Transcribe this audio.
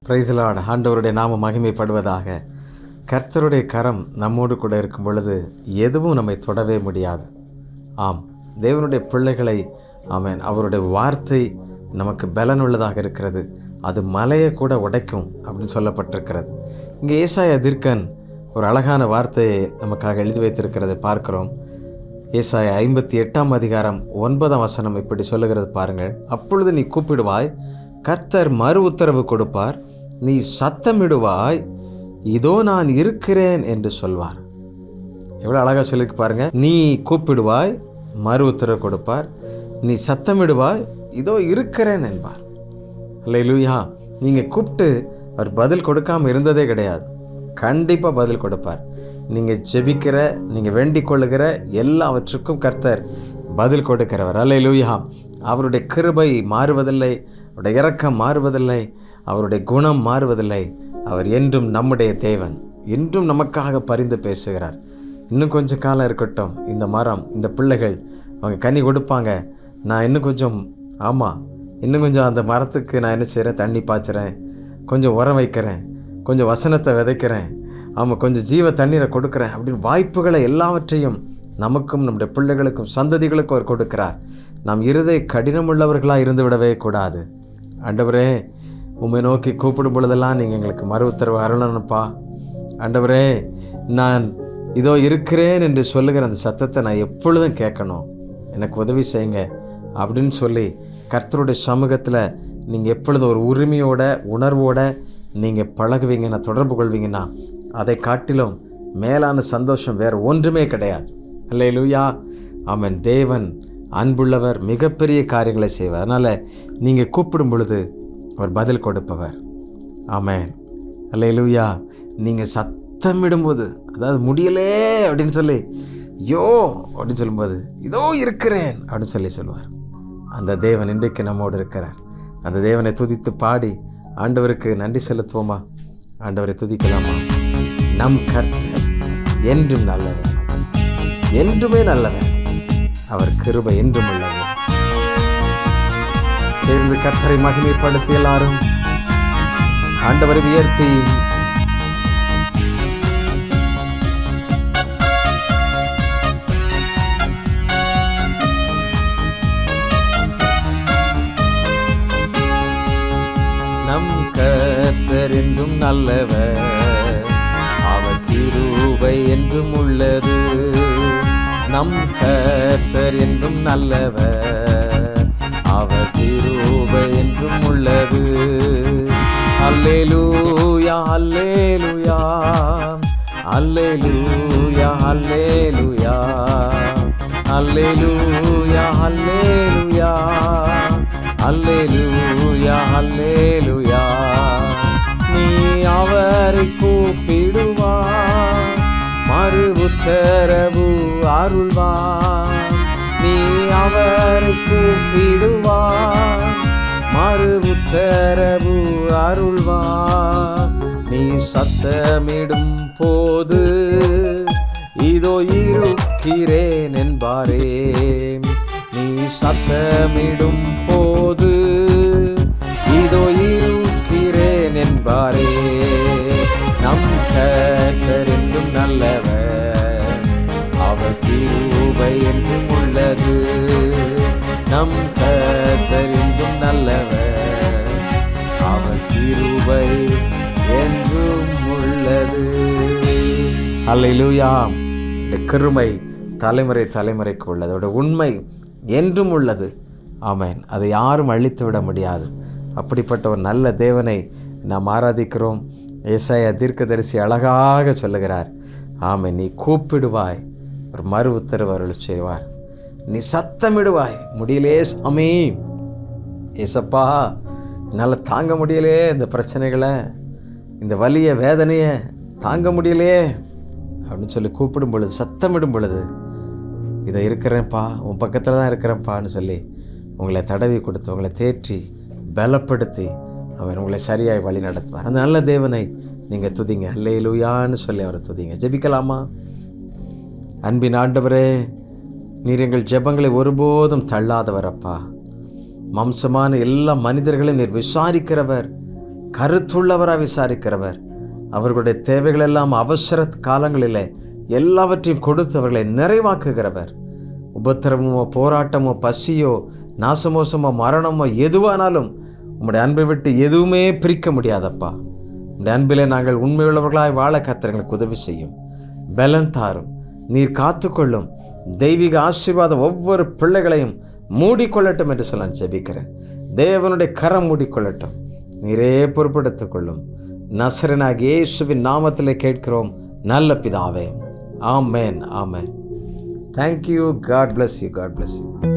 Praise the Lord. ஆண்டவருடைய நாம மகிமைப்படுவதாக. கர்த்தருடைய கரம் நம்மோடு கூட இருக்கும் பொழுது எதுவும் நம்மை தொடவே முடியாது. ஆம், தேவனுடைய பிள்ளைகளை ஆமென் அவருடைய வார்த்தை நமக்கு பலனுள்ளதாக இருக்கிறது. அது மலையை கூட உடைக்கும் அப்படின்னு சொல்லப்பட்டிருக்கிறது. இங்கே ஏசாயா தீர்க்கன் ஒரு அழகான வார்த்தையை நமக்காக எழுதி வைத்திருக்கிறதை பார்க்கிறோம். ஏசாயா 58 அதிகாரம் 9 இப்படி சொல்லுகிறது பாருங்கள். அப்பொழுது நீ கூப்பிடுவாய், கர்த்தர் மறு உத்தரவு கொடுப்பார், நீ சத்தமிடுவாய், இதோ நான் இருக்கிறேன் என்று சொல்வார். எவ்வளோ அழகாக சொல்லிருக்கு பாருங்க. நீ கூப்பிடுவாய், மறு உத்தரவு கொடுப்பார், நீ சத்தமிடுவாய், இதோ இருக்கிறேன் என்பார். அல்லேலூயா. நீங்கள் கூப்பிட்டு அவர் பதில் கொடுக்காமல் இருந்ததே கிடையாது. கண்டிப்பாக பதில் கொடுப்பார். நீங்கள் ஜெபிக்கிற, நீங்கள் வேண்டிக் கொள்ளுகிற எல்லாவற்றுக்கும் கர்த்தர் பதில் கொடுக்கிறவர். அல்லேலூயா. அவருடைய கிருபை மாறுவதில்லை, அவருடைய இரக்கம் மாறுவதில்லை, அவருடைய குணம் மாறுவதில்லை. அவர் என்றும் நம்முடைய தேவன், என்றும் நமக்காக பரிந்து பேசுகிறார். இன்னும் கொஞ்சம் காலம் இருக்கட்டும், இந்த மரம், இந்த பிள்ளைகள் அவங்க கனி கொடுப்பாங்க. நான் இன்னும் கொஞ்சம் இன்னும் கொஞ்சம் அந்த மரத்துக்கு நான் என்ன செய்கிறேன், தண்ணி பாய்ச்சுறேன், கொஞ்சம் உரம் வைக்கிறேன், கொஞ்சம் வசனத்தை விதைக்கிறேன், கொஞ்சம் ஜீவ தண்ணீரை கொடுக்குறேன் அப்படின்னு வாய்ப்புகளை எல்லாவற்றையும் நமக்கும் நம்முடைய பிள்ளைகளுக்கும் சந்ததிகளுக்கும் அவர் கொடுக்கிறார். நாம் இருதய கடினமுள்ளவர்களாக இருந்து விடவே கூடாது. ஆண்டவரே, உம்மை நோக்கி கூப்பிடும் பொழுதெல்லாம் நீங்கள் எங்களுக்கு மறு உத்தரவு அருளணும்ப்பா. ஆண்டவரே, நான் இதோ இருக்கிறேன் என்று சொல்லுகிற அந்த சத்தத்தை நான் எப்பொழுதும் கேட்கணும், எனக்கு உதவி செய்யுங்க அப்படின்னு சொல்லி கர்த்தருடைய சமூகத்தில் நீங்கள் எப்பொழுதும் ஒரு உரிமையோட உணர்வோட நீங்கள் பழகுவீங்கன்னா, தொடர்பு கொள்வீங்கன்னா, அதை காட்டிலும் மேலான சந்தோஷம் வேறு ஒன்றுமே கிடையாது. அல்லேலூயா. ஆமென். தேவன் அன்புள்ளவர், மிகப்பெரிய காரியங்களை செய்வார். அதனால் நீங்கள் கூப்பிடும் பொழுது அவர் பதில் கொடுப்பவர். ஆமென். அல்லேலூயா. நீங்கள் சத்தமிடும்போது, அதாவது முடியலே அப்படின்னு சொல்லி யோ அப்படின்னு சொல்லும்போது, இதோ இருக்கிறேன் அப்படின்னு சொல்லி சொல்லுவார். அந்த தேவன் இன்றைக்கு நம்மோடு இருக்கிறார். அந்த தேவனை துதித்து பாடி ஆண்டவருக்கு நன்றி செலுத்துவோமா? ஆண்டவரை துதிக்கலாமா? நம் கர்த்தர் என்றும் நல்லவர், என்றுமே நல்லவர், அவர் கிருபை என்றும் உள்ளவர். சேர்ந்து கர்த்தரை மகிமைப்படுத்தி எல்லாரும் ஆண்டவரை உயர்த்தி நம் கர்த்தர் என்றும் நல்லவர், அவர் கிருபை என்றும் உள்ளது. நம் கர்த்தர் என்றும் நல்லவர், அவர் கிருபை என்றும் உள்ளது. அல்லேலூயா, அல்லேலூயா, அல்லேலூயா, அல்லேலூயா, அல்லேலூயா, அல்லேலூயா, அல்லேலூயா, அல்லேலூயா. நீ அவரை கூப்பிடுவாய், மறு உத்தரவு அருள்வார். நீ அவரை கூப்பிடுவாய், மறு உத்தரவு அருள்வார். நீ சத்தமிடும் போது, இதோ இருக்கிறேன் என்பாரே. நீ சத்தமிடும் போது, இதோ இருக்கிறேன் என்பாரே. நம் கர்த்தர் என்றும் நல்லவர், அவர் கிருபை என்றும் உள்ளது. நம் கர்த்தர் என்றும் நல்லவர், அவர் கிருபை என்றும் உள்ளது. அல்லேலூயா. இந்த கிருபை தலைமுறை தலைமுறைக்கு உள்ளது, அதோட உண்மை என்றும் உள்ளது. ஆமென். அதை யாரும் அழித்து விட முடியாது. அப்படிப்பட்ட ஒரு நல்ல தேவனை நாம் ஆராதிக்கிறோம். ஏசாயா தீர்க்கதரிசி அழகாக சொல்லுகிறார். ஆமென். நீ கூப்பிடுவாய், ஒரு மறு உத்தரவு அருள் செய்வார். நீ சத்தமிடுவாய், முடியலே சாமி, ஏசப்பா என்னால் தாங்க முடியலே, இந்த பிரச்சனைகளை, இந்த வலிய வேதனையை தாங்க முடியலையே அப்படின்னு சொல்லி கூப்பிடும் பொழுது, சத்தமிடும் பொழுது, இதை இருக்கிறேன்ப்பா, உன் பக்கத்தில் தான் இருக்கிறேன்ப்பான்னு சொல்லி உங்களை தடவி கொடுத்து, உங்களை தேற்றி பலப்படுத்தி அவர் உங்களை சரியாய் வழி நடத்துவார். அந்த நல்ல தேவனை நீங்கள் துதிங்க. அல்லேலூயான்னு சொல்லி அவரை துதிங்க. ஜெபிக்கலாமா? அன்பின் ஆண்டவரே, நீர் எங்கள் ஜெபங்களை ஒருபோதும் தள்ளாதவர் அப்பா. மாம்சமான எல்லா மனிதர்களையும் நீர் விசாரிக்கிறவர். கருத்துள்ளவராக விசாரிக்கிறவர், அவர்களுடைய தேவைகளெல்லாம் அவசர காலங்களிலே எல்லாவற்றையும் கொடுத்து அவர்களை நிறைவாக்குகிறவர். உபத்திரவமோ போராட்டமோ பசியோ நாசமோசமோ மரணமோ எதுவானாலும் உம்முடைய அன்பை விட்டு எதுவுமே பிரிக்க முடியாதப்பா. உம்முடைய அன்பிலே நாங்கள் உண்மையுள்ளவர்களாய் வாழ கர்த்தர் எங்களுக்கு உதவி செய்யும். பலன் தாரும். நீர் காத்துக்கொள்ளும். தெய்வீக ஆசீர்வாதம் ஒவ்வொரு பிள்ளைகளையும் மூடிக்கொள்ளட்டும் என்று சொல்ல ஜெபிக்கிறேன். தேவனுடைய கரம் மூடிக்கொள்ளட்டும். நீரே பொறுப்படுத்திக் கொள்ளும். நசரேயனாகிய இயேசுவின் நாமத்திலே கேட்கிறோம் நல்ல பிதாவே. ஆமென், ஆமென். Thank you. God bless you. God bless you.